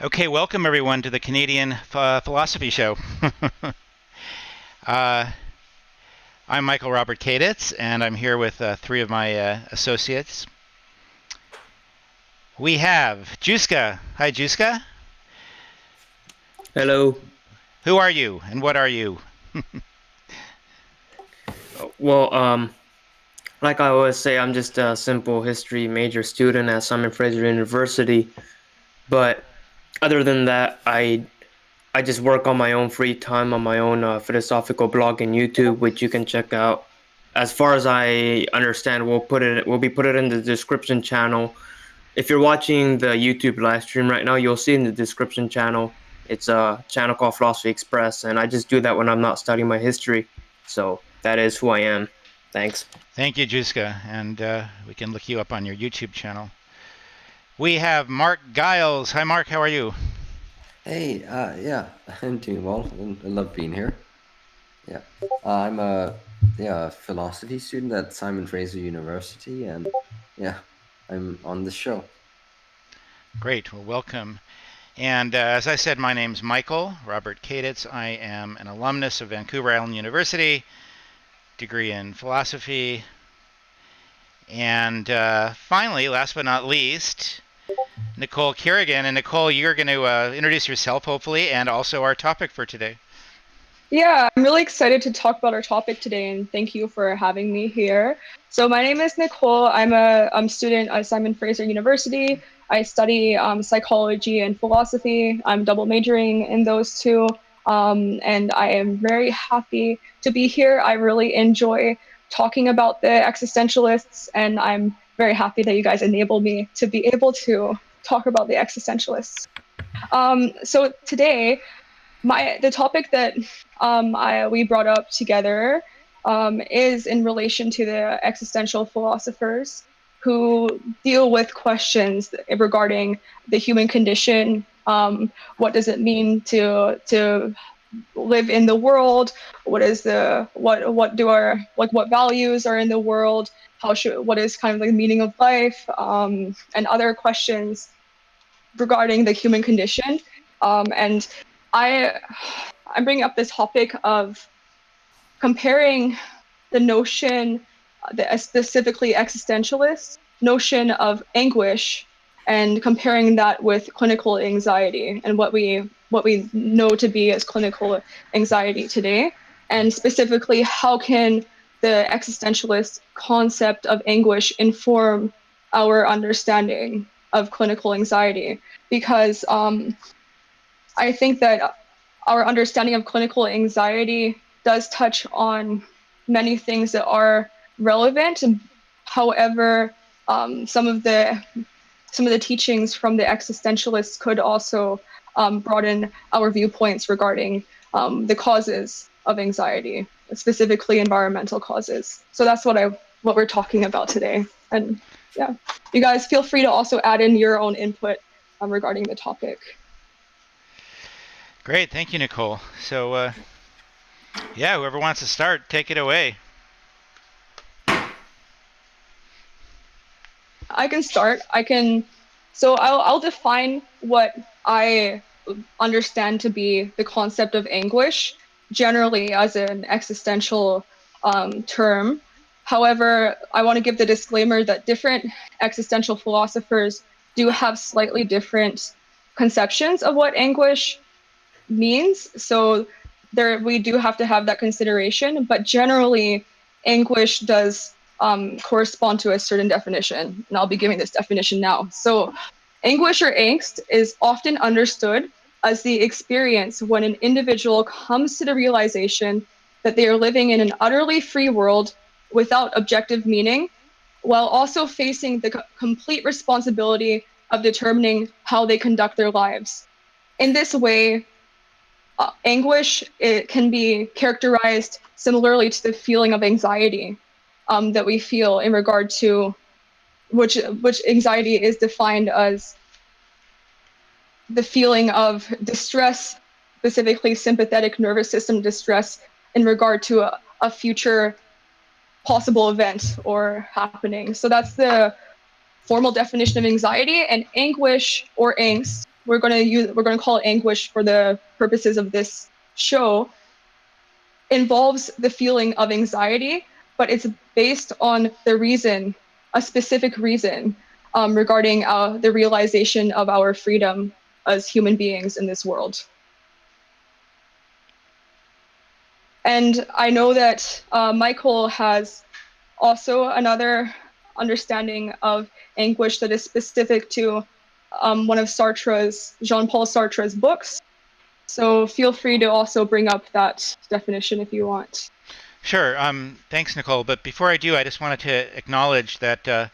Okay, welcome everyone to the Canadian Philosophy Show. uh, I'm Michael Robert Caditz, and I'm here with three of my associates. We have Jouska. Hi, Jouska. Hello. Who are you, and what are you? Well, like I always say, I'm just a simple history major student at Fraser University. But other than that, I just work on my own free time on my own philosophical blog and YouTube, which you can check out. As far as I understand, we'll be put it in the description channel. If you're watching the YouTube live stream right now, you'll see in the description channel. It's a channel called Philosophy Express, and I just do that when I'm not studying my history. So that is who I am. Thanks. Thank you, Jouska, and we can look you up on your YouTube channel. We have Mark Giles. Hi, Mark. How are you? Hey, yeah, I'm doing well. I love being here. Yeah, I'm a philosophy student at Fraser University, and yeah, I'm on the show. Great. Well, welcome. And as I said, my name's Michael Robert Caditz. I am an alumnus of Vancouver Island University, degree in philosophy. And finally, last but not least, Nicole Carrigan. And Nicole, you're going to introduce yourself, hopefully, and also our topic for today. Yeah, I'm really excited to talk about our topic today, and thank you for having me here. So my name is Nicole. I'm a student at Fraser University. I study psychology and philosophy. I'm double majoring in those two, and I am very happy to be here. I really enjoy talking about the existentialists, and I'm very happy that you guys enabled me to be able to talk about the existentialists. So today, the topic that we brought up together is in relation to the existential philosophers who deal with questions regarding the human condition. What does it mean to live in the world? What values are in the world? What is kind of like the meaning of life? And other questions regarding the human condition. And I'm bringing up this topic of comparing the notion, the specifically existentialist notion of anguish, and comparing that with clinical anxiety and what we know to be as clinical anxiety today, and specifically how can the existentialist concept of anguish inform our understanding of clinical anxiety, because I think that our understanding of clinical anxiety does touch on many things that are relevant. However, some of the teachings from the existentialists could also broaden our viewpoints regarding the causes of anxiety, specifically environmental causes. So that's what we're talking about today. And yeah, you guys feel free to also add in your own input regarding the topic. Great. Thank you, Nicole. So, yeah, whoever wants to start, take it away. I can start. So I'll define what I understand to be the concept of anguish, generally as an existential term. However, I want to give the disclaimer that different existential philosophers do have slightly different conceptions of what anguish means. So we do have to have that consideration, but generally anguish does correspond to a certain definition, and I'll be giving this definition now. So anguish or angst is often understood as the experience when an individual comes to the realization that they are living in an utterly free world without objective meaning, while also facing the complete responsibility of determining how they conduct their lives. In this way, anguish, it can be characterized similarly to the feeling of anxiety that we feel in regard to which anxiety is defined as the feeling of distress, specifically sympathetic nervous system distress in regard to a future possible event or happening. So that's the formal definition of anxiety. And anguish or angst we're going to call it anguish for the purposes of this show, involves the feeling of anxiety, but it's based on the reason, a specific reason, regarding the realization of our freedom as human beings in this world. And I know that Michael has also another understanding of anguish that is specific to one of Jean-Paul Sartre's books. So feel free to also bring up that definition if you want. Sure. Thanks, Nicole. But before I do, I just wanted to acknowledge that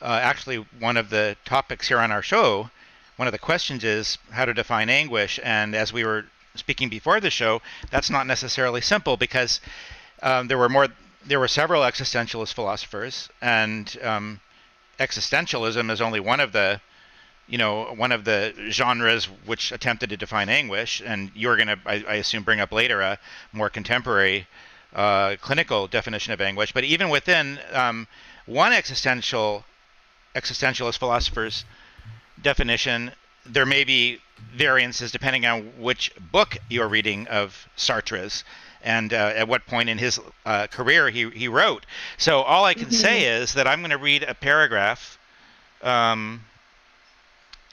actually one of the topics here on our show, one of the questions is how to define anguish. And as we were speaking before the show, that's not necessarily simple, because there were several existentialist philosophers, and existentialism is only one of the genres which attempted to define anguish. And you're going to, I assume, bring up later a more contemporary clinical definition of anguish. But even within one existentialist philosopher's definition, there may be variances depending on which book you're reading of Sartre's and at what point in his career he wrote. So all I can say is that I'm going to read a paragraph out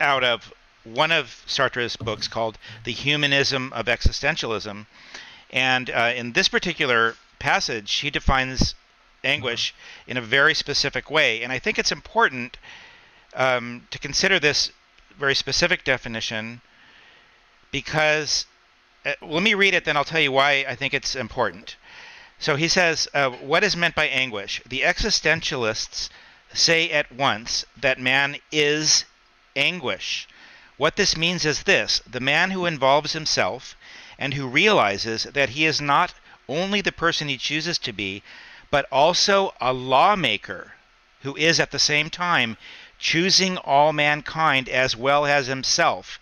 of one of Sartre's books called The Humanism of Existentialism. And in this particular passage, he defines anguish in a very specific way. And I think it's important to consider this very specific definition, because let me read it, then I'll tell you why I think it's important. So he says, what is meant by anguish? The existentialists say at once that man is anguish. What this means is this: the man who involves himself and who realizes that he is not only the person he chooses to be, but also a lawmaker who is at the same time choosing all mankind as well as himself,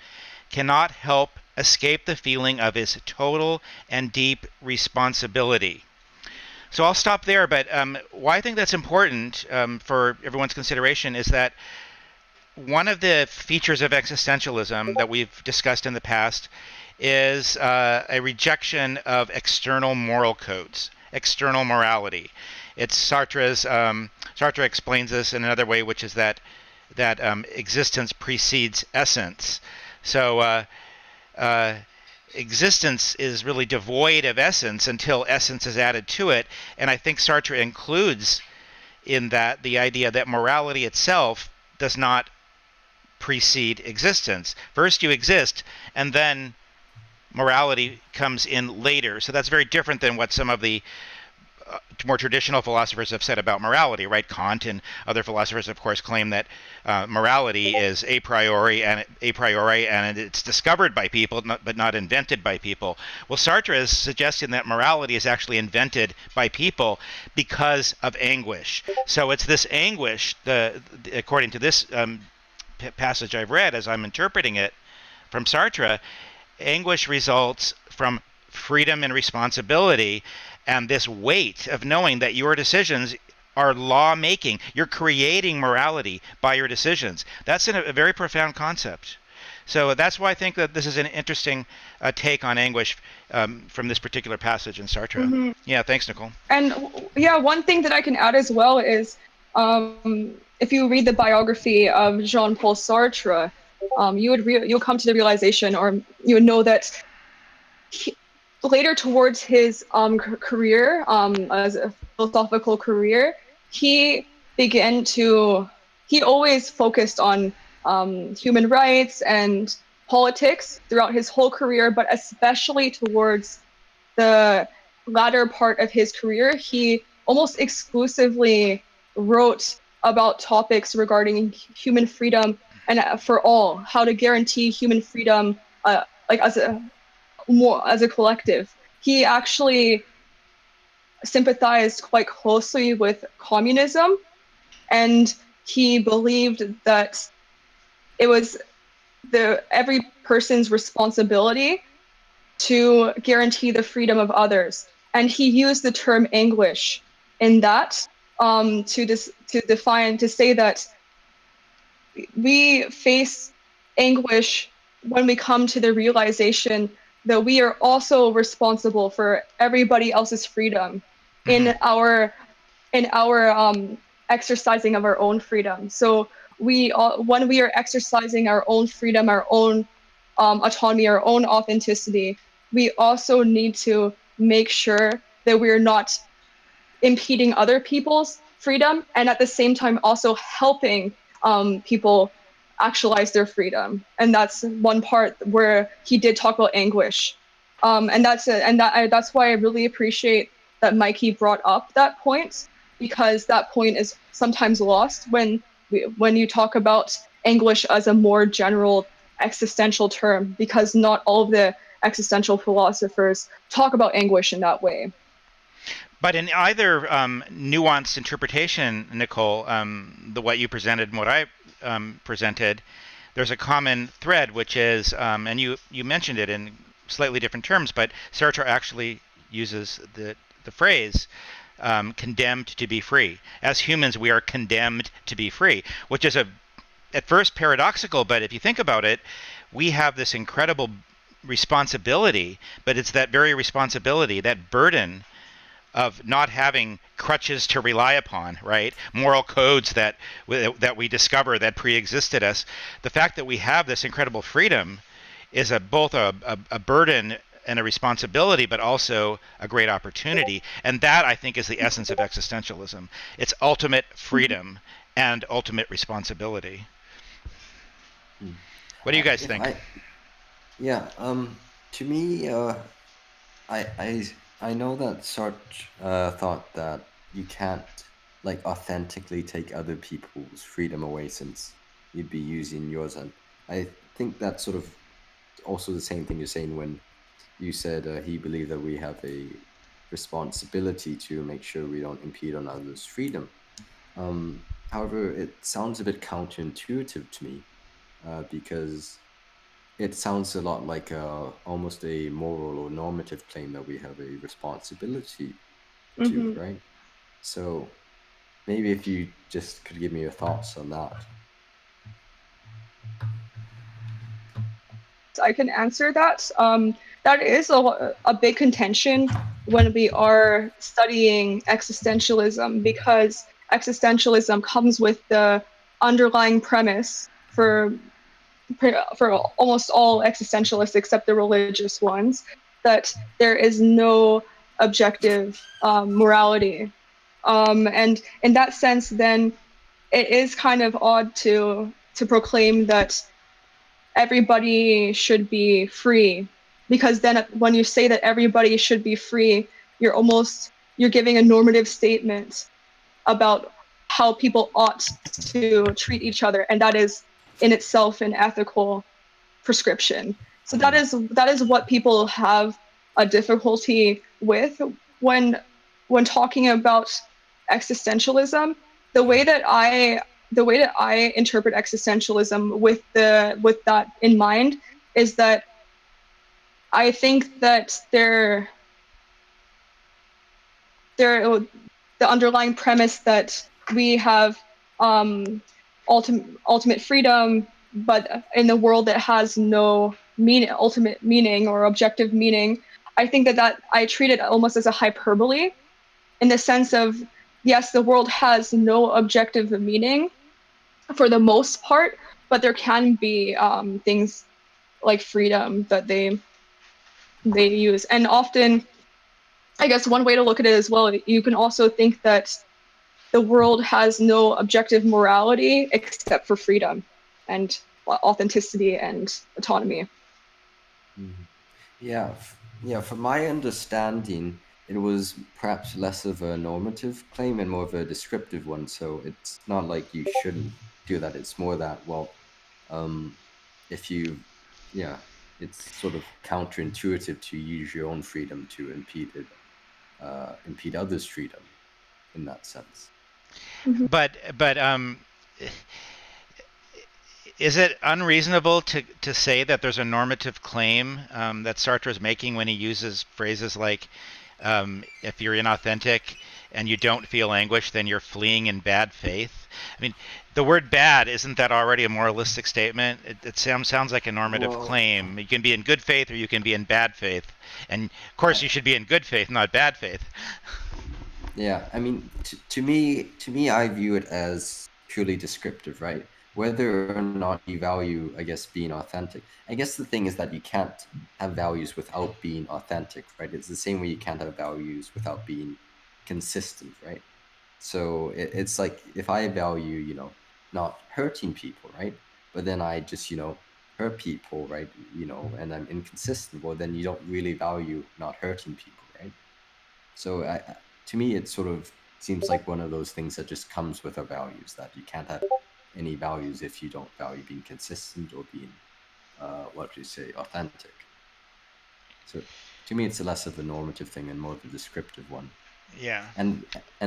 cannot help escape the feeling of his total and deep responsibility. So I'll stop there, but why I think that's important for everyone's consideration is that one of the features of existentialism that we've discussed in the past is a rejection of external moral codes, external morality. It's Sartre explains this in another way, which is that existence precedes essence. So existence is really devoid of essence until essence is added to it. And I think Sartre includes in that the idea that morality itself does not precede existence. First you exist, and then morality comes in later. So that's very different than what some of the more traditional philosophers have said about morality, right? Kant and other philosophers, of course, claim that morality is a priori and it's discovered by people, but not invented by people. Well, Sartre is suggesting that morality is actually invented by people because of anguish. So it's this anguish, according to this passage I've read, as I'm interpreting it from Sartre, anguish results from freedom and responsibility, and this weight of knowing that your decisions are law-making. You're creating morality by your decisions. That's a very profound concept. So that's why I think that this is an interesting take on anguish from this particular passage in Sartre. Mm-hmm. Yeah, thanks, Nicole. And yeah, one thing that I can add as well is if you read the biography of Jean-Paul Sartre, you'll come to the realization, or you would know that later towards his career, as a philosophical career, he always focused on human rights and politics throughout his whole career, but especially towards the latter part of his career, he almost exclusively wrote about topics regarding human freedom and for all, how to guarantee human freedom, as a collective. He actually sympathized quite closely with communism, and he believed that it was every person's responsibility to guarantee the freedom of others. And he used the term anguish in that to say that we face anguish when we come to the realization that we are also responsible for everybody else's freedom in our exercising of our own freedom. So when we are exercising our own freedom, our own autonomy, our own authenticity, we also need to make sure that we're not impeding other people's freedom, and at the same time also helping people actualize their freedom. And that's one part where he did talk about anguish, and that's why I really appreciate that Mikey brought up that point, because that point is sometimes lost when you talk about anguish as a more general existential term, because not all of the existential philosophers talk about anguish in that way. But in either nuanced interpretation, Nicole, what you presented and what I presented, there's a common thread, which is, and you mentioned it in slightly different terms, but Sartre actually uses the phrase condemned to be free. As humans, we are condemned to be free, which is at first paradoxical, but if you think about it, we have this incredible responsibility, but it's that very responsibility, that burden of not having crutches to rely upon, right? Moral codes that we discover that pre-existed us. The fact that we have this incredible freedom is both a burden and a responsibility, but also a great opportunity. And that, I think, is the essence of existentialism. It's ultimate freedom and ultimate responsibility. What do you guys think? To me, I know that Sartre thought that you can't authentically take other people's freedom away, since you'd be using yours. And I think that's sort of also the same thing you're saying when you said he believed that we have a responsibility to make sure we don't impede on others' freedom. However, it sounds a bit counterintuitive to me, because it sounds a lot like almost a moral or normative claim that we have a responsibility to, right? So maybe if you just could give me your thoughts on that. I can answer that. That is a big contention when we are studying existentialism, because existentialism comes with the underlying premise for almost all existentialists except the religious ones, that there is no objective morality. And in that sense, then it is kind of odd to proclaim that everybody should be free, because then when you say that everybody should be free, you're giving a normative statement about how people ought to treat each other, and that is in itself an ethical prescription. So that is what people have a difficulty with when talking about existentialism. The way that I interpret existentialism with that in mind is that I think that the underlying premise that we have ultimate freedom, but in a world that has no ultimate meaning or objective meaning, I think that I treat it almost as a hyperbole, in the sense of, yes, the world has no objective meaning for the most part, but there can be things like freedom that they use. And often, I guess one way to look at it as well, you can also think that the world has no objective morality except for freedom and authenticity and autonomy. Yeah, from my understanding, it was perhaps less of a normative claim and more of a descriptive one. So it's not like you shouldn't do that. It's more that, well, if you, it's sort of counterintuitive to use your own freedom to impede others' freedom in that sense. But is it unreasonable to say that there's a normative claim that Sartre is making when he uses phrases like, if you're inauthentic and you don't feel anguish, then you're fleeing in bad faith? I mean, the word bad, isn't that already a moralistic statement? It sounds like a normative Well, claim. You can be in good faith or you can be in bad faith. And of course you should be in good faith, not bad faith. yeah, I mean, to me, I view it as purely descriptive, right? Whether or not you value, I guess, being authentic. I guess the thing is that you can't have values without being authentic, right? It's the same way you can't have values without being consistent, right? So it's like if I value, not hurting people, right? But then I just, hurt people, right? And I'm inconsistent. Well, then you don't really value not hurting people, right? So to me, it sort of seems like one of those things that just comes with our values, that you can't have any values if you don't value being consistent or being, what do you say, authentic. So to me, it's less of a normative thing and more of a descriptive one. Yeah. And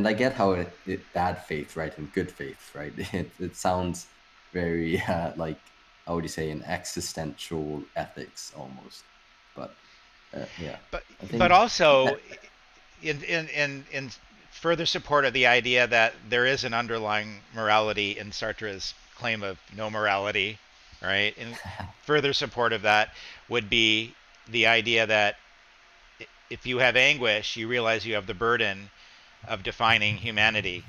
I get how it bad faith, right, and good faith, right? It sounds very like, how would you say, an existential ethics almost. But yeah, But I think but also in further support of the idea that there is an underlying morality in Sartre's claim of no morality, right? In further support of that would be the idea that if you have anguish, you realize you have the burden of defining humanity.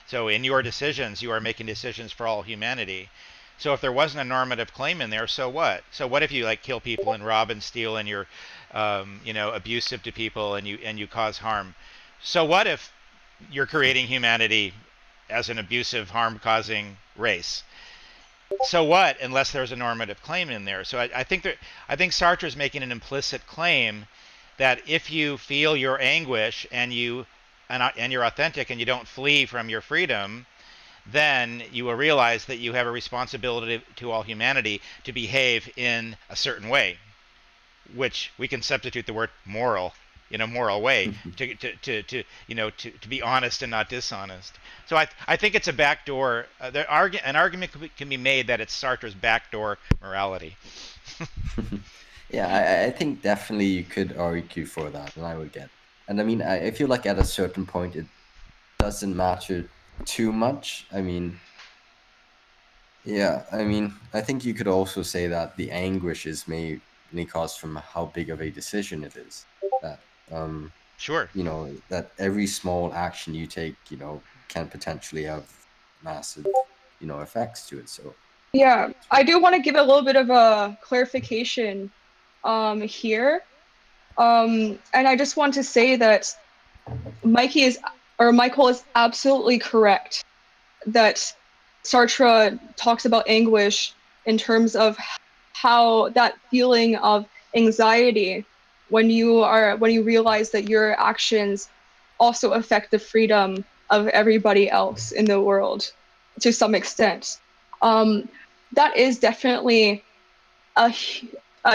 So in your decisions, you are making decisions for all humanity. So if there wasn't a normative claim in there, so what? So what if you like kill people and rob and steal and you're, abusive to people and you cause harm? So what if you're creating humanity as an abusive, harm-causing race? So what, unless there's a normative claim in there? So I think Sartre is making an implicit claim that if you feel your anguish and you're authentic and you don't flee from your freedom, then you will realize that you have a responsibility to all humanity to behave in a certain way, which we can substitute the word moral, in a moral way, to be honest and not dishonest. So I think it's a backdoor. An argument can be made that it's Sartre's backdoor morality. yeah, I think definitely you could argue for that, and I would get. And I mean, I feel like at a certain point it doesn't matter too much. I mean, yeah, I mean, I think you could also say that the anguish is mainly caused from how big of a decision it is. That Sure. that every small action you take, can potentially have massive, effects to it. So Yeah, I do want to give a little bit of a clarification here. And I just want to say that Michael is absolutely correct that Sartre talks about anguish in terms of how that feeling of anxiety when you realize that your actions also affect the freedom of everybody else in the world to some extent. That is definitely a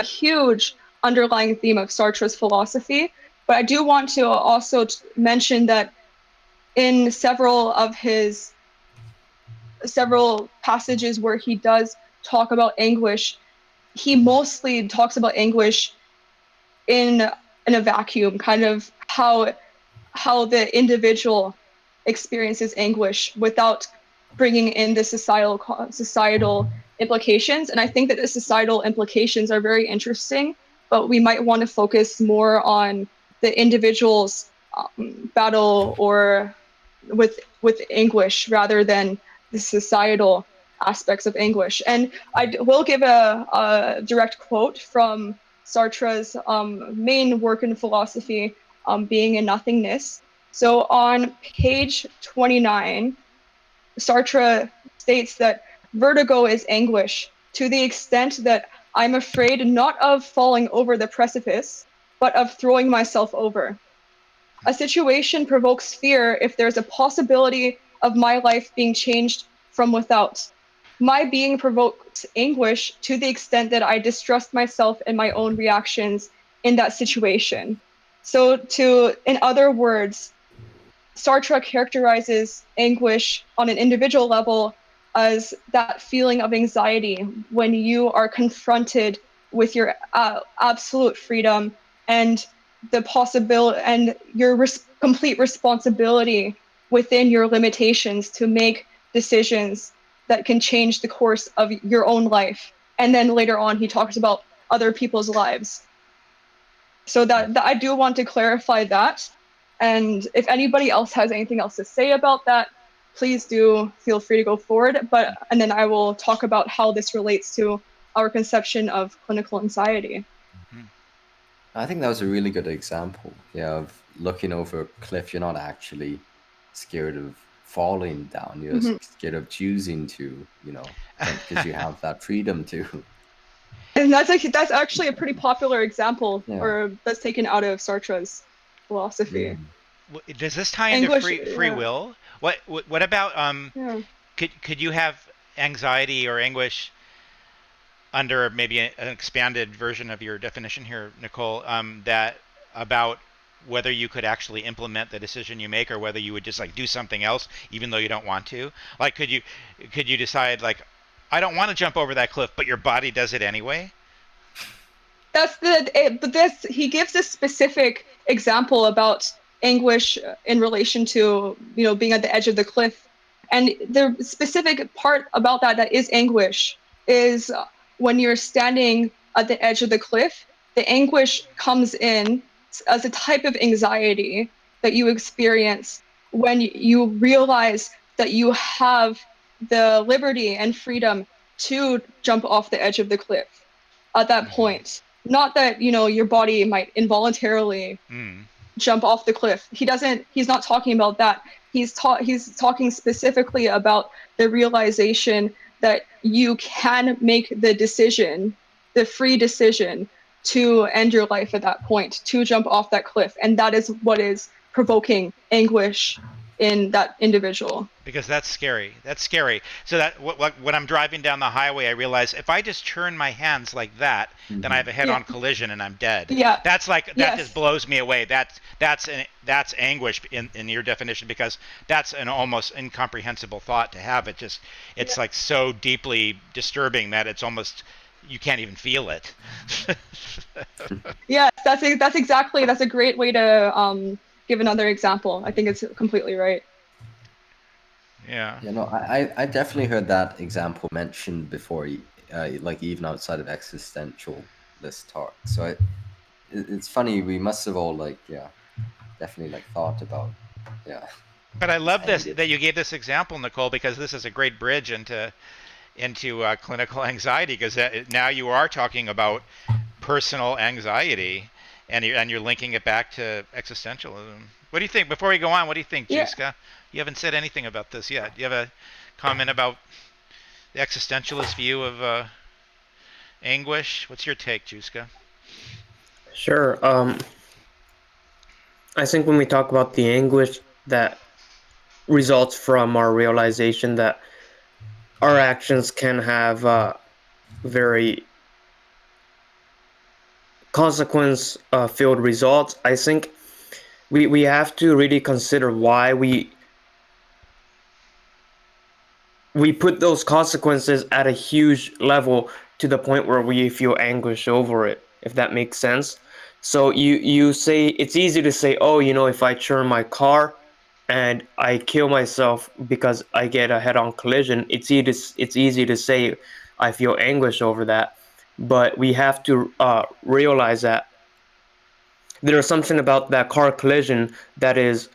huge underlying theme of Sartre's philosophy. But I do want to also mention that in several passages where he does talk about anguish, he mostly talks about anguish in a vacuum, kind of how the individual experiences anguish without bringing in the societal implications. And I think that the societal implications are very interesting, but we might want to focus more on the individual's battle or with anguish rather than the societal aspects of anguish. And I will give a direct quote from Sartre's main work in philosophy, Being and Nothingness. So on page 29, Sartre states that vertigo is anguish to the extent that I'm afraid not of falling over the precipice, but of throwing myself over. A situation provokes fear if there's a possibility of my life being changed from without. My being provokes anguish to the extent that I distrust myself and my own reactions in that situation. So in other words, Sartre characterizes anguish on an individual level as that feeling of anxiety when you are confronted with your absolute freedom and the possibility and your complete responsibility within your limitations to make decisions that can change the course of your own life. And then later on, he talks about other people's lives. So that I do want to clarify that. And if anybody else has anything else to say about that, please do feel free to go forward. And then I will talk about how this relates to our conception of clinical anxiety. I think that was a really good example, of looking over a cliff. You're not actually scared of falling down. You're scared of choosing to, because you have that freedom to. And that's actually a pretty popular example, or that's taken out of Sartre's philosophy. Does this tie into free will? What about could you have anxiety or anguish under maybe an expanded version of your definition here, Nicole, that about whether you could actually implement the decision you make, or whether you would just like do something else even though you don't want to? Like, could you decide, like, I don't want to jump over that cliff, but your body does it anyway? But he gives this specific example about anguish in relation to, being at the edge of the cliff. And the specific part about that is anguish is when you're standing at the edge of the cliff, the anguish comes in as a type of anxiety that you experience when you realize that you have the liberty and freedom to jump off the edge of the cliff at that point. Not that, your body might involuntarily jump off the cliff. He's not talking about that. He's talking specifically about the realization that you can make the decision, the free decision, to end your life at that point, to jump off that cliff. And that is what is provoking anguish in that individual. Because that's scary. So that when I'm driving down the highway, I realize if I just turn my hands like that, then I have a head-on collision and I'm dead. Yeah. That's like, that just blows me away. That's anguish in your definition, because that's an almost incomprehensible thought to have. It's like so deeply disturbing that it's almost, you can't even feel it. Yes, that's a great way to give another example. I think it's completely right. Yeah. I definitely heard that example mentioned before, like even outside of existentialist talk. So it's funny, we must have all definitely thought about, But I love this, that you gave this example, Nicole, because this is a great bridge into clinical anxiety, because now you are talking about personal anxiety, and you're linking it back to existentialism. What do you think? Before we go on, what do you think, Jouska? You haven't said anything about this yet. Do you have a comment about the existentialist view of anguish? What's your take, Jouska? Sure. I think when we talk about the anguish that results from our realization that our actions can have very consequence-filled results, I think we have to really consider why we put those consequences at a huge level to the point where we feel anguish over it, if that makes sense. So you say, it's easy to say, oh, if I churn my car and I kill myself because I get a head-on collision, it's easy to say I feel anguish over that. But we have to realize that there's something about that car collision that is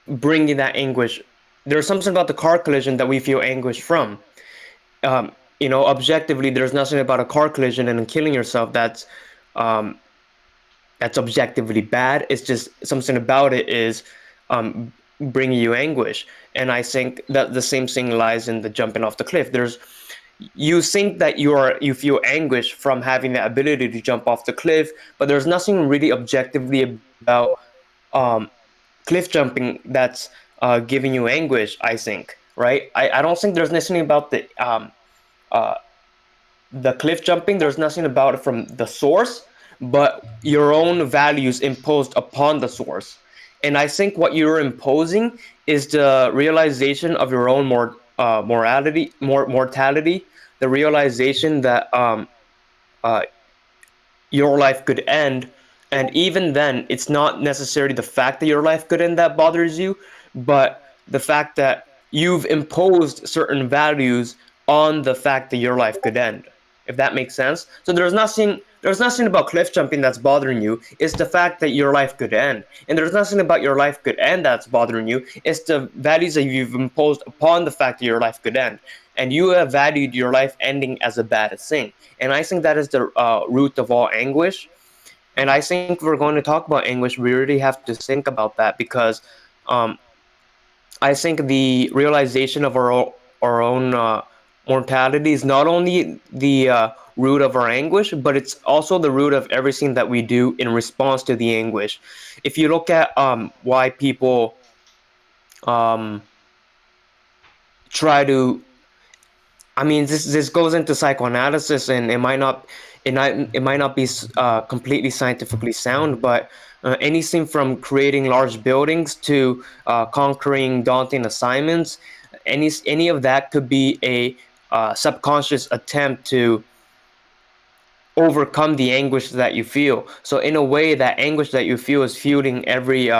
bringing that anguish. There's something about the car collision that we feel anguish from. Objectively, there's nothing about a car collision and killing yourself that's objectively bad. It's just something about it is bringing you anguish. And I think that the same thing lies in the jumping off the cliff. You think that you feel anguish from having the ability to jump off the cliff, but there's nothing really objectively about cliff jumping that's giving you anguish, I think, right? I don't think there's nothing about the cliff jumping. There's nothing about it from the source, but your own values imposed upon the source. And I think what you're imposing is the realization of your own mortality, the realization that your life could end. And even then, it's not necessarily the fact that your life could end that bothers you, but the fact that you've imposed certain values on the fact that your life could end, if that makes sense. So there's nothing about cliff jumping that's bothering you. It's the fact that your life could end. And there's nothing about your life could end that's bothering you. It's the values that you've imposed upon the fact that your life could end. And you have valued your life ending as a bad thing. And I think that is the root of all anguish. And I think if we're going to talk about anguish, we really have to think about that, because I think the realization of our own mortality is not only the root of our anguish, but it's also the root of everything that we do in response to the anguish. If you look at why people try to, I mean, this goes into psychoanalysis, and it might not be completely scientifically sound, but anything from creating large buildings to conquering daunting assignments, any of that could be a subconscious attempt to overcome the anguish that you feel. So in a way, that anguish that you feel is fueling every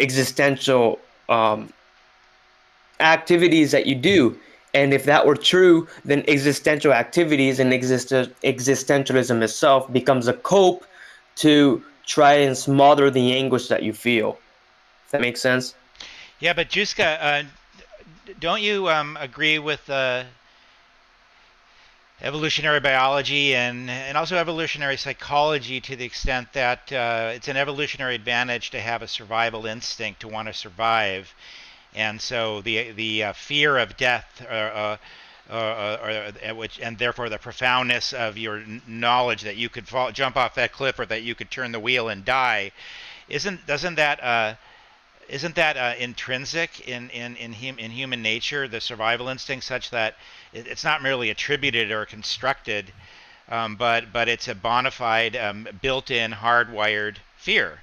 existential activities that you do. And if that were true, then existential activities and existentialism itself becomes a cope to try and smother the anguish that you feel. Does that make sense? Yeah, but Jouska, don't you agree with evolutionary biology and also evolutionary psychology, to the extent that it's an evolutionary advantage to have a survival instinct, to want to survive? And so the fear of death, which, and therefore the profoundness of your knowledge that you could jump off that cliff, or that you could turn the wheel and die, isn't that intrinsic in human nature, the survival instinct, such that it's not merely attributed or constructed, but it's a bona fide, built-in, hardwired fear.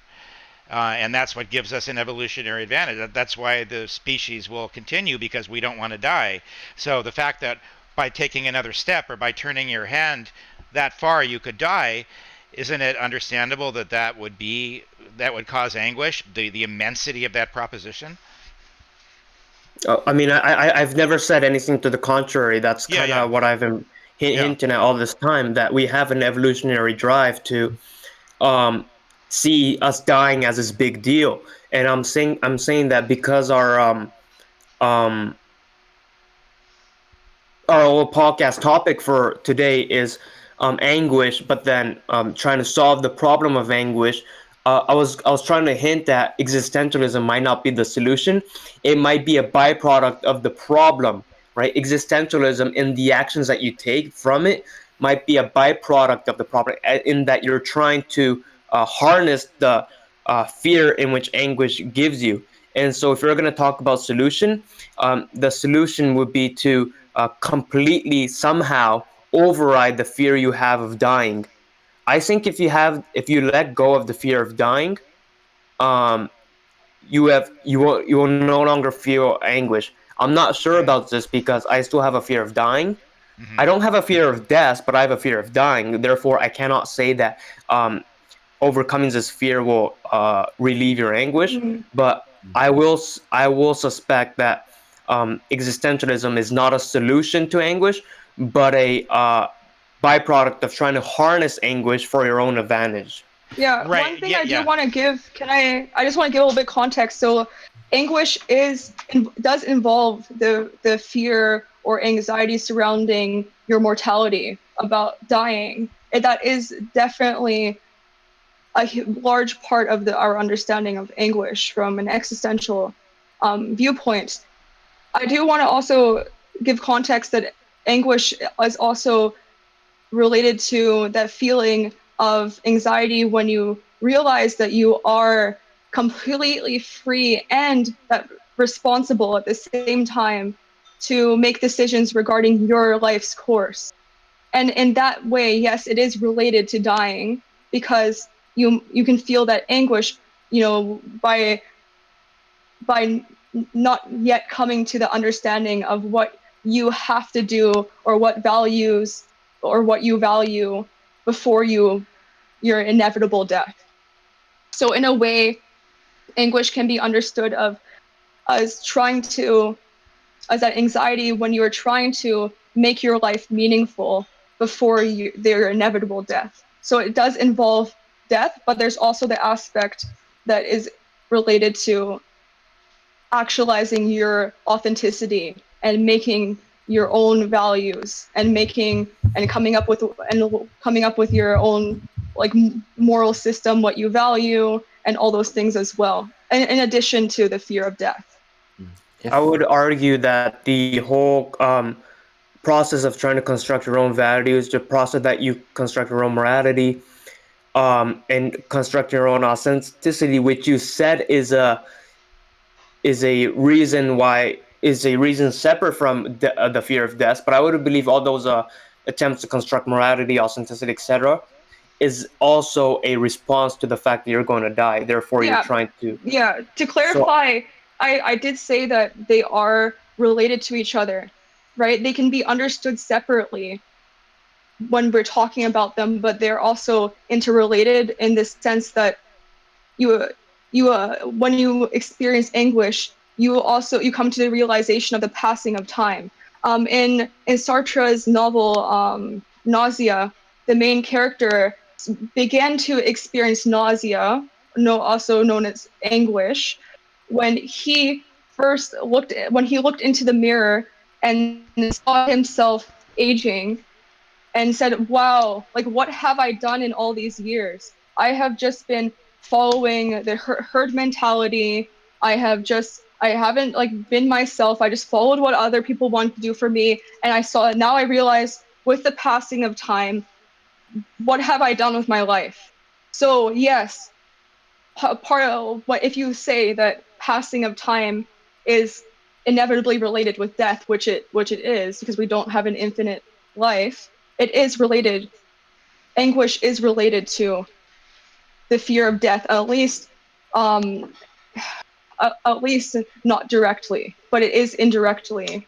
And that's what gives us an evolutionary advantage. That's why the species will continue, because we don't want to die. So the fact that by taking another step, or by turning your hand that far, you could die, isn't it understandable that would cause anguish, the immensity of that proposition? I mean, I've never said anything to the contrary. That's kind of what I've been hinting at all this time, that we have an evolutionary drive to see us dying as this big deal. And I'm saying that because our whole podcast topic for today is anguish, but then trying to solve the problem of anguish. I was trying to hint that existentialism might not be the solution. It might be a byproduct of the problem, right? Existentialism, and the actions that you take from it, might be a byproduct of the problem, in that you're trying to harness the fear in which anguish gives you. And so if you're going to talk about solution, the solution would be to completely somehow override the fear you have of dying. I think if you let go of the fear of dying, you will no longer feel anguish. I'm not sure about this, because I still have a fear of dying. Mm-hmm. I don't have a fear of death, but I have a fear of dying. Therefore, I cannot say that overcoming this fear will relieve your anguish. Mm-hmm. But I will suspect that existentialism is not a solution to anguish, but a byproduct of trying to harness anguish for your own advantage. Yeah, right. One thing I do want to give, I just want to give a little bit of context. So anguish does involve the fear or anxiety surrounding your mortality, about dying. That is definitely a large part of our understanding of anguish from an existential viewpoint. I do want to also give context that anguish is also related to that feeling of anxiety when you realize that you are completely free and that responsible at the same time to make decisions regarding your life's course. And in that way, yes, it is related to dying, because you can feel that anguish, by not yet coming to the understanding of what you have to do, or what values or what you value before your inevitable death. So in a way, anguish can be understood of as that anxiety when you are trying to make your life meaningful before their inevitable death. So it does involve death, but there's also the aspect that is related to actualizing your authenticity and making your own values and coming up with your own like moral system, what you value, and all those things as well, in addition to the fear of death. I would argue that the whole process of trying to construct your own values, the process that you construct your own morality, and construct your own authenticity, which you said is a reason separate from the fear of death. But I would believe all those attempts to construct morality, authenticity, etc., is also a response to the fact that you're going to die. Therefore, you're trying to. Yeah. To clarify, I did say that they are related to each other, right? They can be understood separately when we're talking about them, but they're also interrelated in the sense that when you experience anguish, you come to the realization of the passing of time. In Sartre's novel Nausea, the main character began to experience nausea, also known as anguish, when he looked into the mirror and saw himself aging and said, wow, like what have I done in all these years? I have just been following the herd mentality. I haven't like been myself. I just followed what other people wanted to do for me. And now I realize with the passing of time, what have I done with my life? So yes, part of what, if you say that passing of time is inevitably related with death, which it is, because we don't have an infinite life, it is related. Anguish is related to the fear of death, at least not directly, but it is indirectly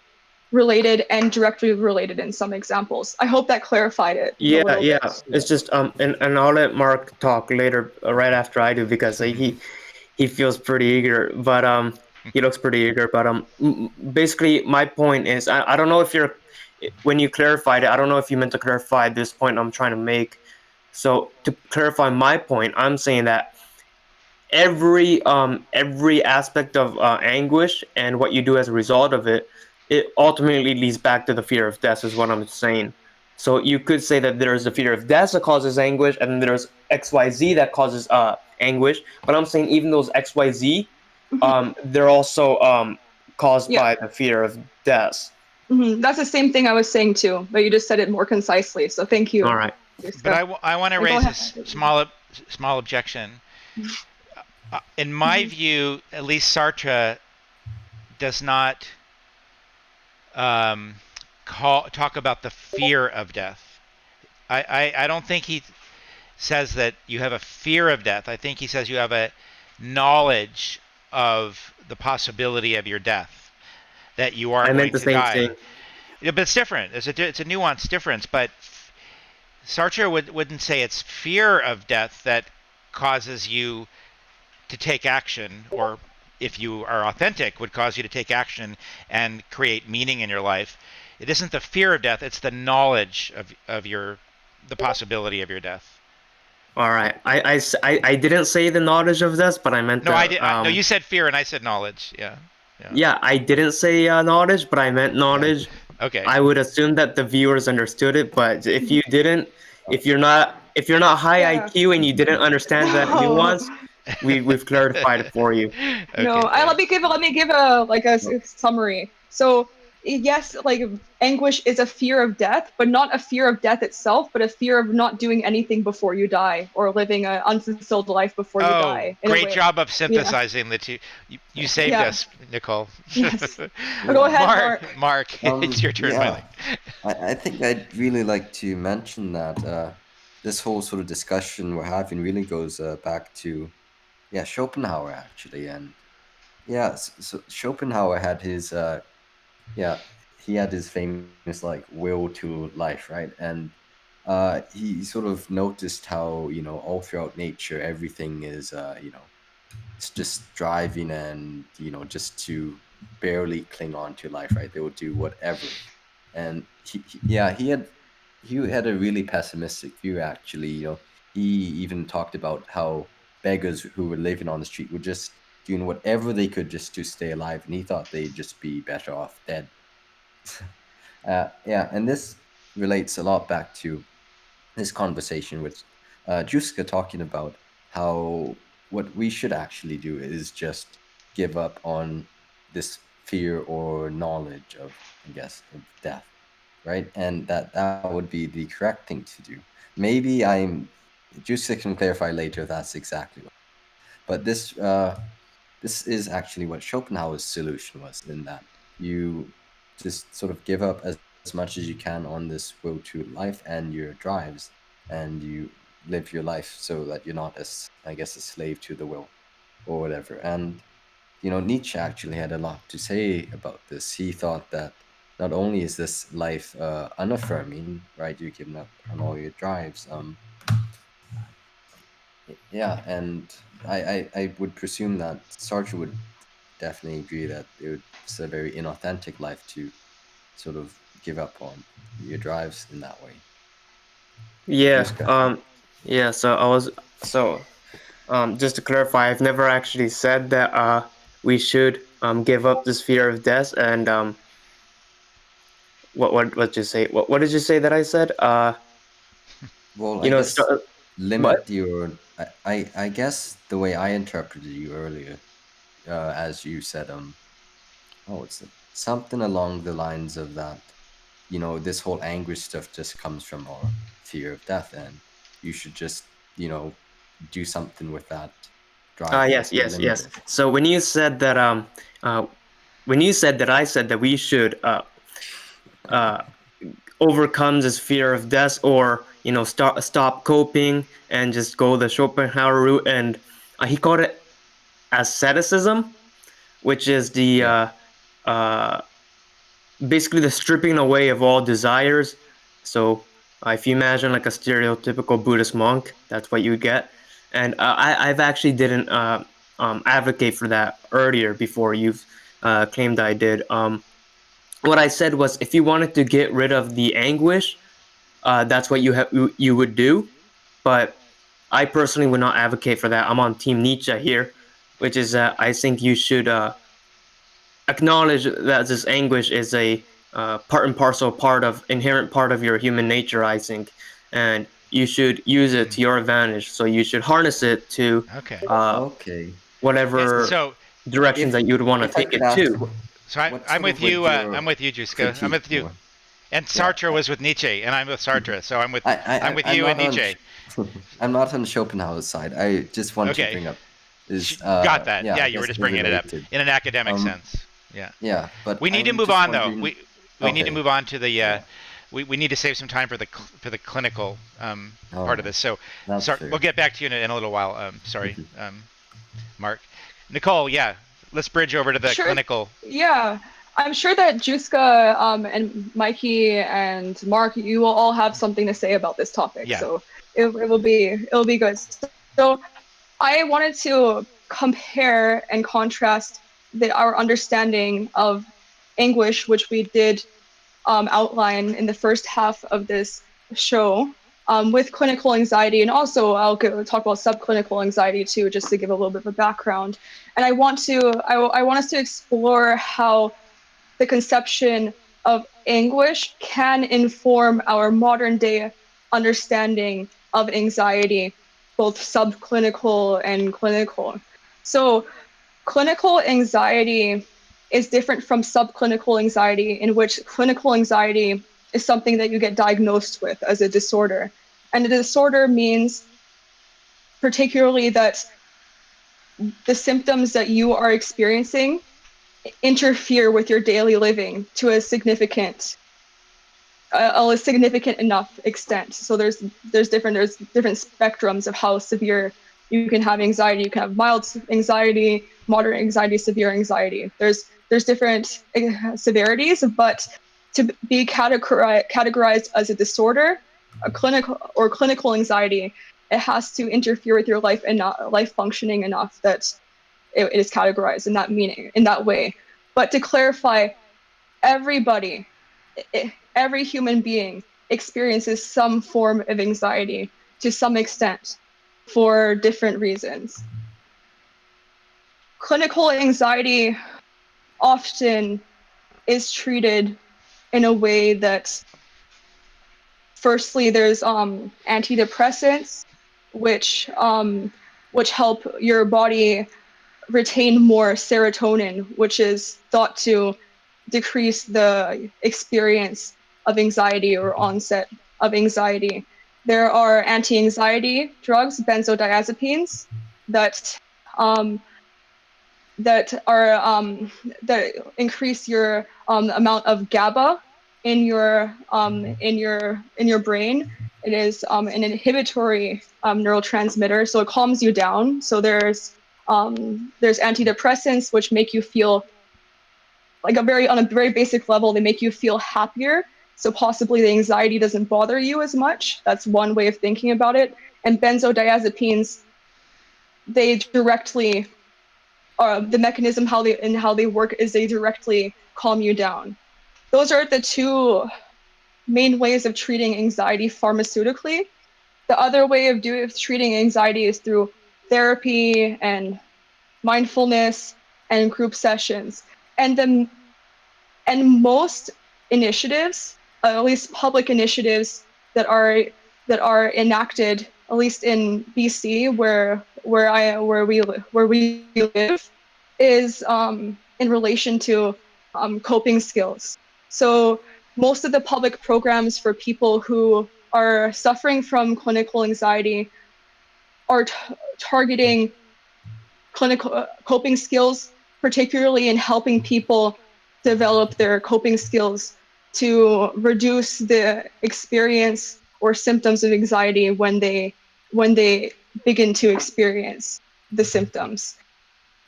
related and directly related in some examples. I hope that clarified it. Yeah. It's just and I'll let Mark talk later, right after I do, because he feels pretty eager, but he looks pretty eager. But basically my point is, I don't know if when you clarified it, I don't know if you meant to clarify this point I'm trying to make. So to clarify my point, I'm saying that every aspect of anguish and what you do as a result of it ultimately leads back to the fear of death, is what I'm saying. So you could say that there's the fear of death that causes anguish, and then there's XYZ that causes anguish. But I'm saying even those XYZ, they're also caused by the fear of death. Mm-hmm. That's the same thing I was saying too, but you just said it more concisely. So thank you. All right. But I want to raise a small objection. In my view, at least Sartre does not talk about the fear of death. I don't think he says that you have a fear of death. I think he says you have a knowledge of the possibility of your death, that you are going to die. Thing. Yeah, but it's different. It's a nuanced difference. But Sartre wouldn't say it's fear of death that causes you to take action, or if you are authentic, would cause you to take action and create meaning in your life. It isn't the fear of death; it's the knowledge of the possibility of your death. All right, I didn't say the knowledge of death, but I meant I did. No, you said fear, and I said knowledge. Yeah, I didn't say knowledge, but I meant knowledge. Okay. I would assume that the viewers understood it, but if you didn't, if you're not high IQ and you didn't understand that nuance, we've clarified it for you. Okay, no, let me give a summary. So yes, like anguish is a fear of death, but not a fear of death itself, but a fear of not doing anything before you die, or living an unfulfilled life before you die. Great job of synthesizing the two. You saved us, Nicole. Yes. Go ahead, Mark. It's your turn. Yeah. I think I'd really like to mention that this whole sort of discussion we're having really goes back to Schopenhauer, actually. And so Schopenhauer had his he had his famous like will to life, right? And he sort of noticed how all throughout nature everything is it's just driving and, just to barely cling on to life, right? They will do whatever. And he had a really pessimistic view, actually. He even talked about how beggars who were living on the street were just doing whatever they could just to stay alive, and he thought they'd just be better off dead. And this relates a lot back to this conversation with Jouska, talking about how what we should actually do is just give up on this fear or knowledge of, I guess, of death, right? And that would be the correct thing to do. Maybe Jouska can clarify later if that's exactly what. But this is actually what Schopenhauer's solution was, in that you just sort of give up as much as you can on this will to life and your drives, and you live your life so that you're not, as I guess, a slave to the will or whatever. And Nietzsche actually had a lot to say about this. He thought that not only is this life unaffirming, right? You're giving up on all your drives. And I would presume that Sartre would definitely agree that it's a very inauthentic life to sort of give up on your drives in that way. Yeah. Jouska. Yeah. Just to clarify, I've never actually said that we should give up this fear of death. And what did you say? What did you say that I said? Well, You I know, guess start, limit what? your. I guess the way I interpreted you earlier, as you said, what's it? Something along the lines of that. This whole anguish stuff just comes from our fear of death, and you should just, do something with that drive and Yes, limit yes. it. So when you said that, I said that we should uh, overcome this fear of death, or stop coping and just go the Schopenhauer route. And he called it asceticism, which is the Yeah. uh, basically the stripping away of all desires. So if you imagine like a stereotypical Buddhist monk, that's what you get. And I've actually didn't advocate for that earlier before you've claimed I did. What I said was, if you wanted to get rid of the anguish, that's what you would do. But I personally would not advocate for that. I'm on Team Nietzsche here, which is that I think you should acknowledge that this anguish is a part and parcel inherent part of your human nature, I think, and you should use it to your advantage. So you should harness it to Okay. Okay. whatever So directions If that you'd want to if I take could it ask, to. what I'm sort with of would you. I'm your with you, Jouska. I'm critique with you. more? And Yeah, Sartre was with Nietzsche, and I'm with Sartre. So I'm with I'm you and not on Nietzsche. I'm not on Schopenhauer's side. I just want to Okay, bring up is got that. yeah, Yeah, I you were guess just they're bringing it up related. in an academic Um sense. Yeah. yeah, but We need to I'm move just on, though. wondering. We need to Okay. move on to the. Yeah. We need to save some time for the clinical All part of right. this. So, That's we'll fair. get back to you in a little while. Sorry, Mark. Nicole, yeah, let's bridge over to the Sure. clinical. Yeah, I'm sure that Jouska and Mikey and Mark, you will all have something to say about this topic. Yeah. So it'll be good. So I wanted to compare and contrast our understanding of anguish, which we did outline in the first half of this show, with clinical anxiety, and also I'll talk about subclinical anxiety too, just to give a little bit of a background. And I want us to explore how the conception of anguish can inform our modern day understanding of anxiety, both subclinical and clinical. So clinical anxiety is different from subclinical anxiety, in which clinical anxiety is something that you get diagnosed with as a disorder. And a disorder means particularly that the symptoms that you are experiencing interfere with your daily living to a significant enough extent. So there's different spectrums of how severe you can have anxiety. You can have mild anxiety, moderate anxiety, severe anxiety. There's different severities, but to be categorized as a disorder, a clinical anxiety it has to interfere with your life and not life functioning enough that it is categorized in that meaning, in that way. But to clarify, everybody, every human being experiences some form of anxiety to some extent for different reasons. Clinical anxiety often is treated in a way that, firstly, there's antidepressants, which help your body retain more serotonin, which is thought to decrease the experience of anxiety or onset of anxiety. There are anti-anxiety drugs, benzodiazepines, that that increase your amount of GABA in your brain. It is an inhibitory neurotransmitter, so it calms you down. So there's antidepressants which make you feel like on a very basic level, they make you feel happier. So possibly the anxiety doesn't bother you as much. That's one way of thinking about it. And benzodiazepines, they directly, the mechanism how they work is they directly calm you down. Those are the two main ways of treating anxiety pharmaceutically. The other way of treating anxiety is through therapy and mindfulness and group sessions. And most initiatives, at least public initiatives that are enacted, at least in BC, where we live, is in relation to coping skills. So most of the public programs for people who are suffering from clinical anxiety are targeting clinical coping skills, particularly in helping people develop their coping skills to reduce the experience or symptoms of anxiety when they begin to experience the symptoms.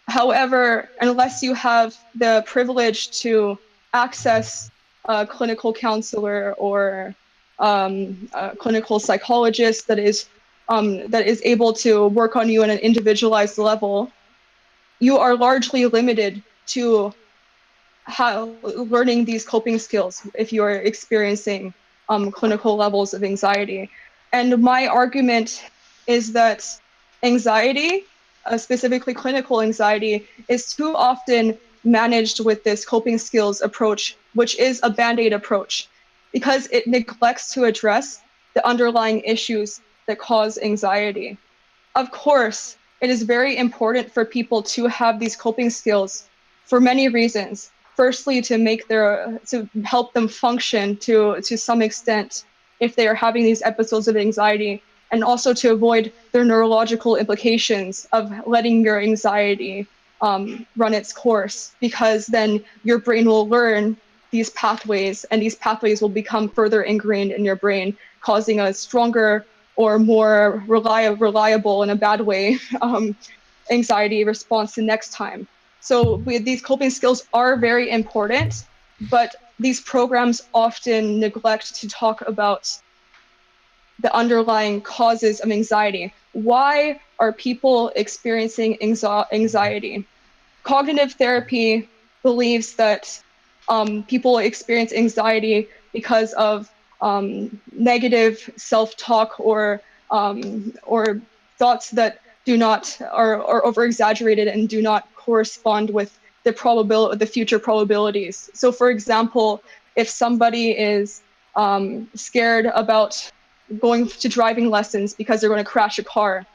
However, unless you have the privilege to access a clinical counselor or a clinical psychologist that is able to work on you on an individualized level, you are largely limited to learning these coping skills if you are experiencing clinical levels of anxiety. And my argument is that anxiety, specifically clinical anxiety, is too often managed with this coping skills approach, which is a Band-Aid approach, because it neglects to address the underlying issues that cause anxiety. Of course, it is very important for people to have these coping skills for many reasons. Firstly, to help them function to some extent if they are having these episodes of anxiety, and also to avoid their neurological implications of letting your anxiety run its course, because then your brain will learn these pathways, and these pathways will become further ingrained in your brain, causing a stronger or more reliable, in a bad way, anxiety response the next time. So these coping skills are very important, but these programs often neglect to talk about the underlying causes of anxiety. Why are people experiencing anxiety? Cognitive therapy believes that people experience anxiety because of negative self-talk or thoughts that are over-exaggerated and do not correspond with the future probabilities. So, for example, if somebody is scared about going to driving lessons because they're going to crash a car,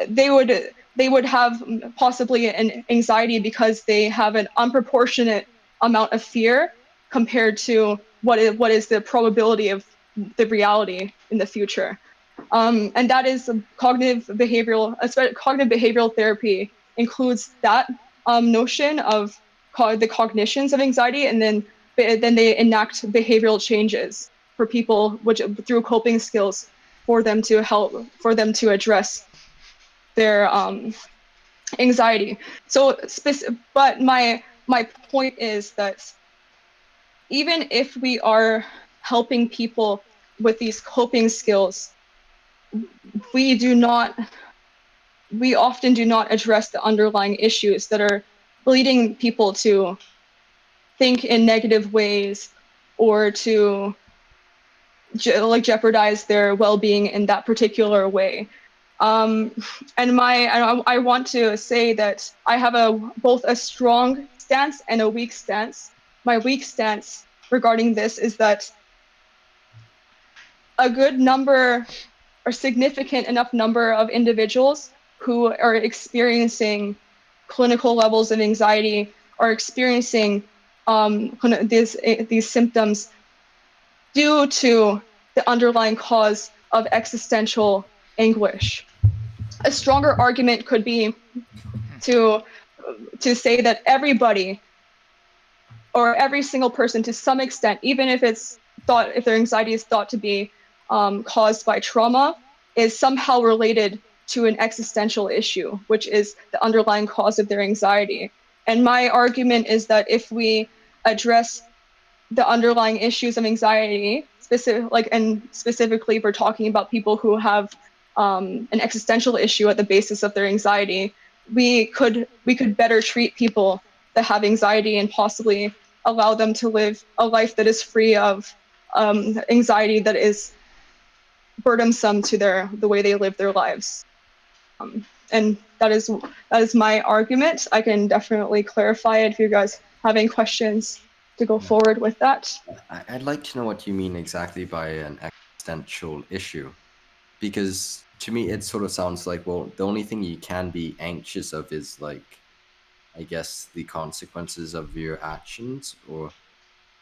they would have possibly an anxiety because they have an unproportionate amount of fear compared to what is the probability of the reality in the future. And that is cognitive behavioral therapy includes that notion of the cognitions of anxiety, and then they enact behavioral changes for people through coping skills for them to address their anxiety. So, but my point is that even if we are helping people with these coping skills, we often do not address the underlying issues that are leading people to think in negative ways or to jeopardize their well-being in that particular way. And I want to say that I have both a strong stance and a weak stance. My weak stance regarding this is that a good number or significant enough number of individuals who are experiencing clinical levels of anxiety or experiencing these symptoms due to the underlying cause of existential anguish. A stronger argument could be to say that everybody or every single person to some extent, even if their anxiety is thought to be caused by trauma, is somehow related to an existential issue, which is the underlying cause of their anxiety. And my argument is that if we address the underlying issues of anxiety, specifically we're talking about people who have an existential issue at the basis of their anxiety, we could better treat people that have anxiety and possibly allow them to live a life that is free of anxiety that is burdensome to the way they live their lives. And that is my argument. I can definitely clarify it if you guys have any questions to go forward with that. I'd like to know what you mean exactly by an existential issue, because to me it sort of sounds like, well, the only thing you can be anxious of is, like, I guess, the consequences of your actions, or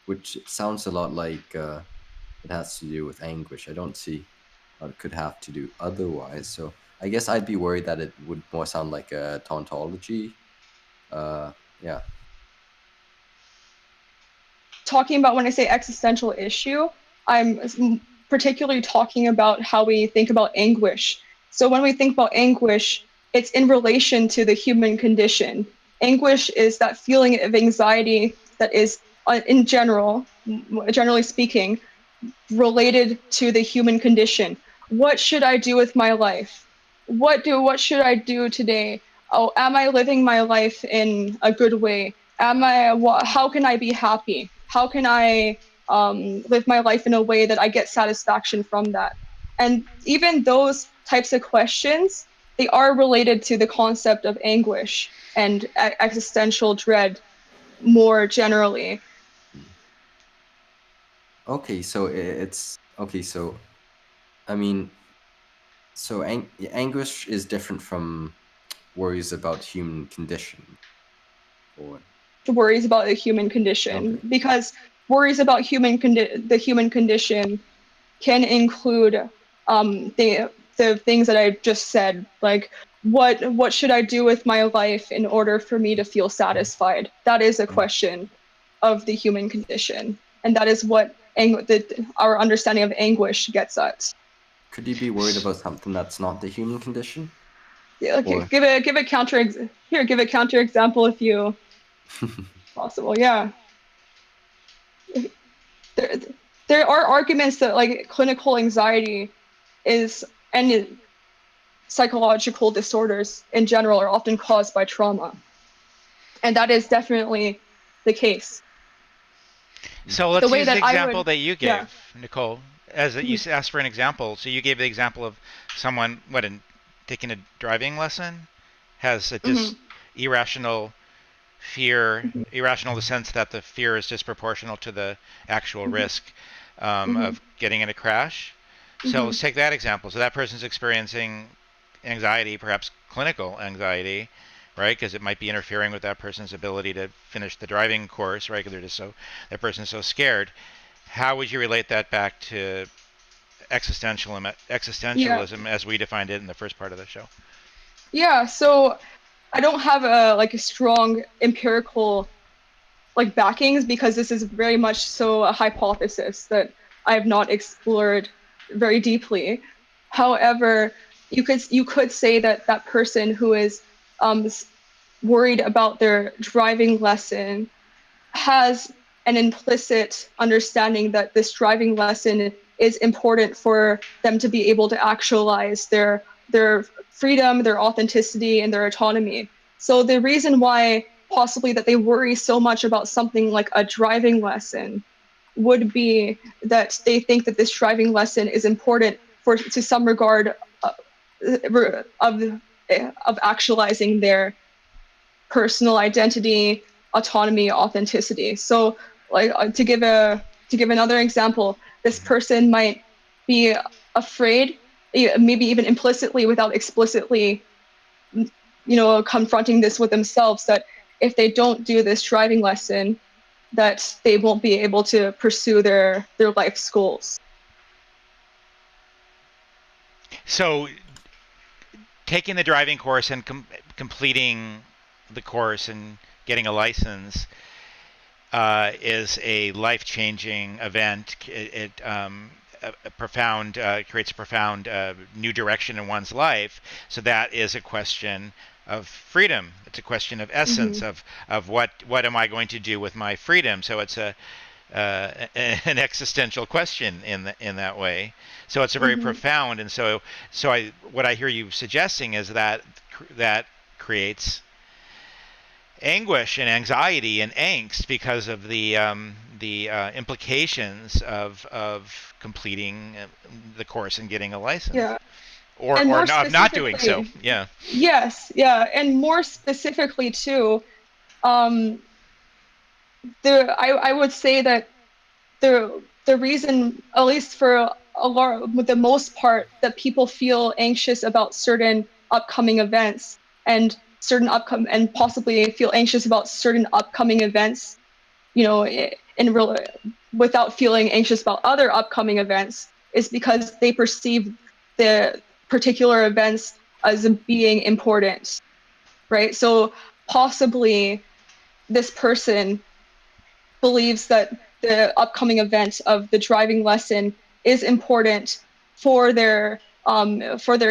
which sounds a lot like it has to do with anguish. I don't see how it could have to do otherwise. So I guess I'd be worried that it would more sound like a tautology. Yeah. Talking about when I say existential issue, I'm particularly talking about how we think about anguish. So when we think about anguish, it's in relation to the human condition. Anguish is that feeling of anxiety that is, generally speaking, related to the human condition. What should I do with my life? What should I do today? Oh, am I living my life in a good way? How can I be happy? How can I live my life in a way that I get satisfaction from that? And even those types of questions, they are related to the concept of anguish and existential dread more generally. Okay, so I mean, so anguish is different from worries about human condition, or worries about the human condition. Okay. Because worries about the human condition can include the things that I just said, like what should I do with my life in order for me to feel satisfied? That is a question of the human condition, and that is what our understanding of anguish gets at. Could you be worried about something that's not the human condition? Yeah, okay. Give a counter example if you possible. Yeah. There are arguments that, like, clinical anxiety and psychological disorders in general are often caused by trauma. And that is definitely the case. So let's use the example that you gave, yeah. Nicole, you asked for an example. So you gave the example of someone, taking a driving lesson, has a irrational fear, irrational in the sense that the fear is disproportional to the actual risk of getting in a crash. So let's take that example. So that person's experiencing anxiety, perhaps clinical anxiety, right? Because it might be interfering with that person's ability to finish the driving course, right? Because that person's so scared. How would you relate that back to existentialism as we defined it in the first part of the show? Yeah, so I don't have a strong empirical backings, because this is very much so a hypothesis that I have not explored very deeply. However, you could say that person who is worried about their driving lesson has an implicit understanding that this driving lesson is important for them to be able to actualize their freedom, their authenticity, and their autonomy. So the reason why possibly that they worry so much about something like a driving lesson would be that they think that this driving lesson is important for to some regard of actualizing their personal identity, autonomy, authenticity. So like to give another example, this person might be afraid, maybe even implicitly without explicitly confronting this with themselves, that if they don't do this driving lesson, that they won't be able to pursue their life's goals. So taking the driving course and completing the course and getting a license is a life-changing event. It creates a profound new direction in one's life. So that is a question of freedom. It's a question of essence, of what am I going to do with my freedom. So it's an existential question in that way. So it's a very profound. And so what I hear you suggesting is that creates anguish and anxiety and angst because of the implications of completing the course and getting a license. Yeah. Or not doing so. Yeah. Yes, yeah, and more specifically too, I would say that the reason, at least for with the most part, that people feel anxious about certain upcoming events and possibly feel anxious about certain upcoming events, without feeling anxious about other upcoming events, is because they perceive the particular events as being important, right? So possibly this person believes that the upcoming event of the driving lesson is important for their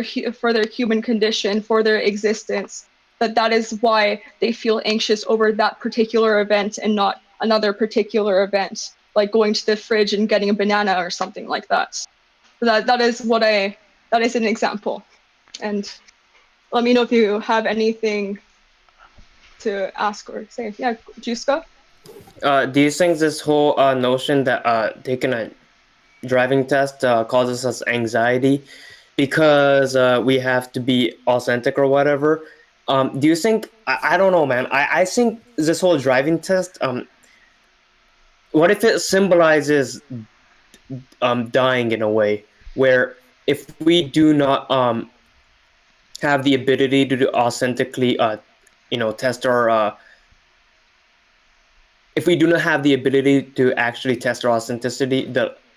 human condition, for their existence, that is why they feel anxious over that particular event and not another particular event, like going to the fridge and getting a banana or something like that. So that is an example. And let me know if you have anything to ask or say. Yeah, Jouska? Do you think this whole notion that taking a driving test causes us anxiety because we have to be authentic or whatever? Do you think, I don't know, man. I think this whole driving test, what if it symbolizes dying in a way, where if we do not have the ability to authentically test our if we do not have the ability to actually test our authenticity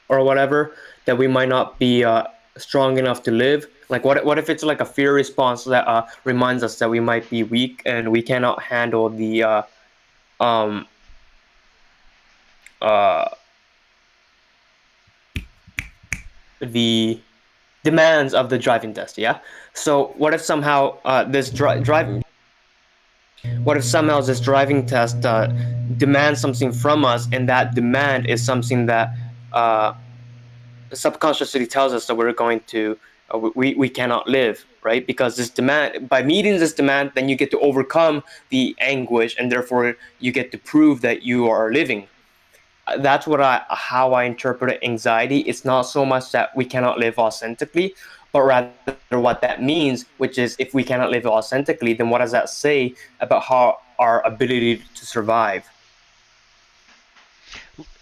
or whatever, that we might not be strong enough to live. Like what if it's like a fear response that reminds us that we might be weak and we cannot handle the demands of the driving test, yeah? So what if somehow this driving test demands something from us, and that demand is something that subconsciously tells us that we're going to we cannot live, right? Because this demand, by meeting this demand, then you get to overcome the anguish, and therefore you get to prove that you are living. That's how I interpret anxiety. It's not so much that we cannot live authentically, but rather what that means, which is if we cannot live authentically, then what does that say about our ability to survive?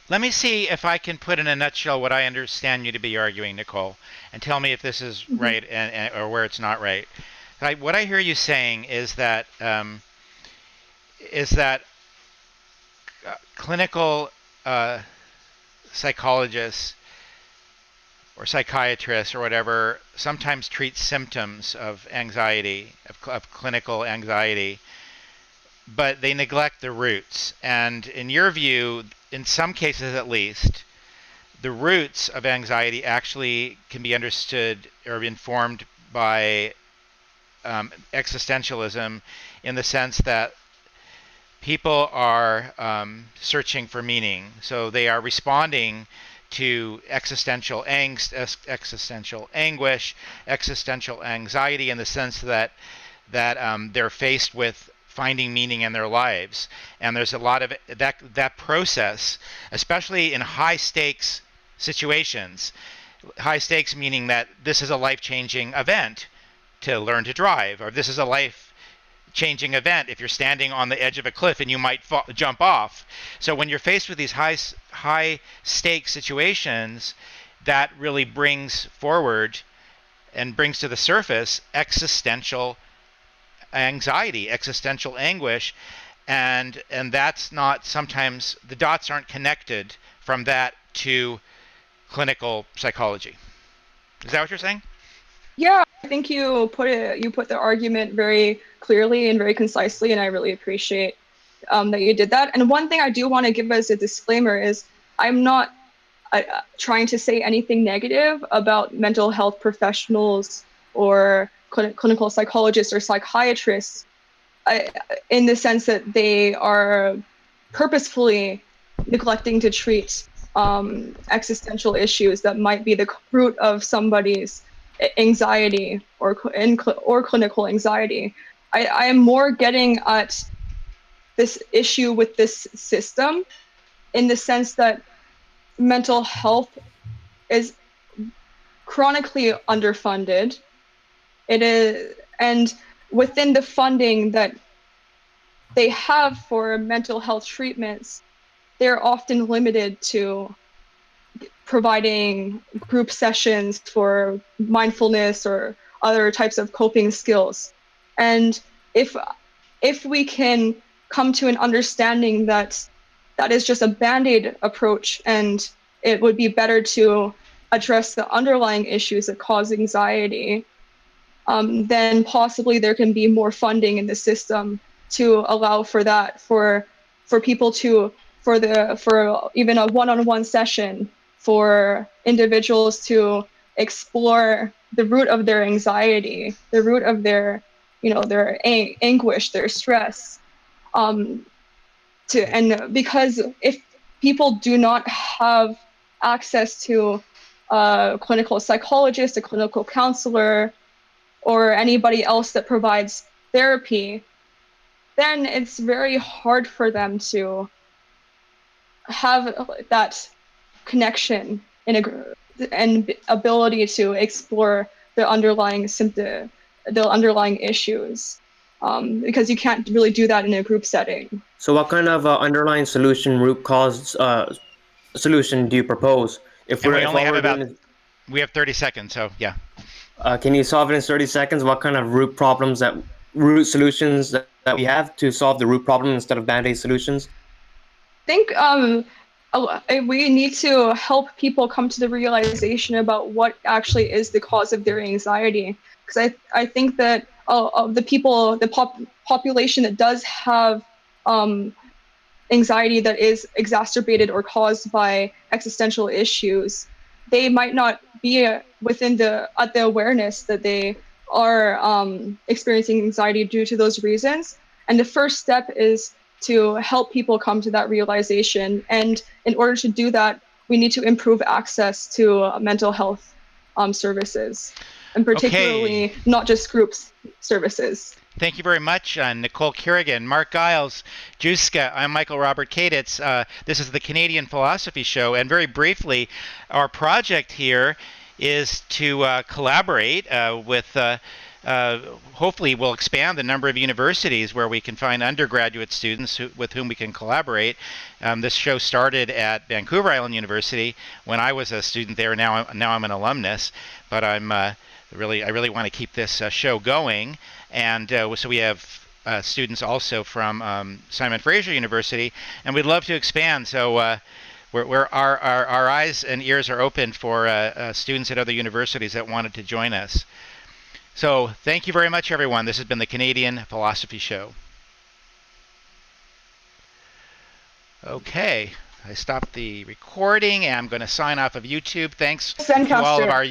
Let me see if I can put in a nutshell what I understand you to be arguing, Nicole, and tell me if this is right or where it's not right. What I hear you saying is that clinical psychologists or psychiatrists or whatever sometimes treat symptoms of anxiety, of clinical anxiety, but they neglect the roots. And in your view, in some cases at least, the roots of anxiety actually can be understood or informed by existentialism, in the sense that people are searching for meaning. So they are responding to existential angst, existential anguish, existential anxiety, in the sense that they're faced with finding meaning in their lives. And there's a lot of that process, especially in high stakes situations. High stakes meaning that this is a life-changing event to learn to drive, or this is a life-changing event if you're standing on the edge of a cliff and you might jump off. So when you're faced with these high stake situations, that really brings forward and brings to the surface existential anxiety, existential anguish, and that's not, sometimes the dots aren't connected from that to clinical psychology. Is that what you're saying? Yeah, I think you put the argument very clearly and very concisely, and I really appreciate that you did that. And one thing I do want to give as a disclaimer is I'm not trying to say anything negative about mental health professionals or clinical psychologists or psychiatrists, in the sense that they are purposefully neglecting to treat existential issues that might be the root of somebody's anxiety or clinical anxiety. I am more getting at this issue with this system in the sense that mental health is chronically underfunded. It is, and within the funding that they have for mental health treatments, they're often limited to providing group sessions for mindfulness or other types of coping skills. And if we can come to an understanding that that is just a band-aid approach, and it would be better to address the underlying issues that cause anxiety, then possibly there can be more funding in the system to allow for that, for people to, for even a one-on-one session, for individuals to explore the root of their anxiety, the root of their, their anguish, their stress. And because if people do not have access to a clinical psychologist, a clinical counselor, or anybody else that provides therapy, then it's very hard for them to have that connection and ability to explore the underlying the underlying issues, because you can't really do that in a group setting. So what kind of underlying solution, root cause solution do you propose? We have 30 seconds, so yeah. Can you solve it in 30 seconds? What kind of root solutions that we have to solve the root problem instead of band-aid solutions? I think we need to help people come to the realization about what actually is the cause of their anxiety. Because I think that the population that does have anxiety that is exacerbated or caused by existential issues, they might not be within the awareness that they are experiencing anxiety due to those reasons. And the first step is to help people come to that realization. And in order to do that, we need to improve access to mental health services, and particularly not just groups services. Thank you very much, Nicole Carrigan, Mark Giles, Jouska. I'm Michael Robert Caditz. This is the Canadian Philosophy Show, and very briefly, our project here is to collaborate with, hopefully we'll expand the number of universities where we can find undergraduate students with whom we can collaborate. This show started at Vancouver Island University when I was a student there. Now I'm an alumnus, but I really want to keep this show going. And so we have students also from Simon Fraser University, and we'd love to expand. So our eyes and ears are open for students at other universities that wanted to join us. So thank you very much, everyone. This has been the Canadian Philosophy Show. Okay, I stopped the recording, and I'm going to sign off of YouTube. Thanks to all of our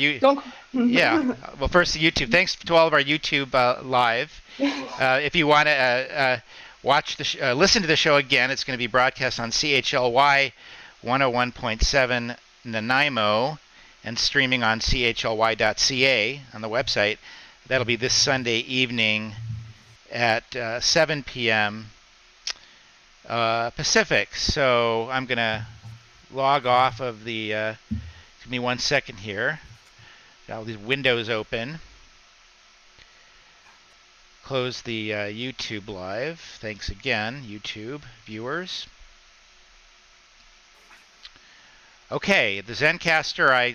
well, first to YouTube. Thanks to all of our YouTube live. If you want to watch listen to the show again, it's going to be broadcast on CHLY 101.7 Nanaimo and streaming on CHLY.ca on the website. That'll be this Sunday evening at 7 p.m. Pacific. So I'm going to log off of the, give me 1 second here. Got all these windows open. Close the YouTube live. Thanks again, YouTube viewers. Okay, the Zencastr I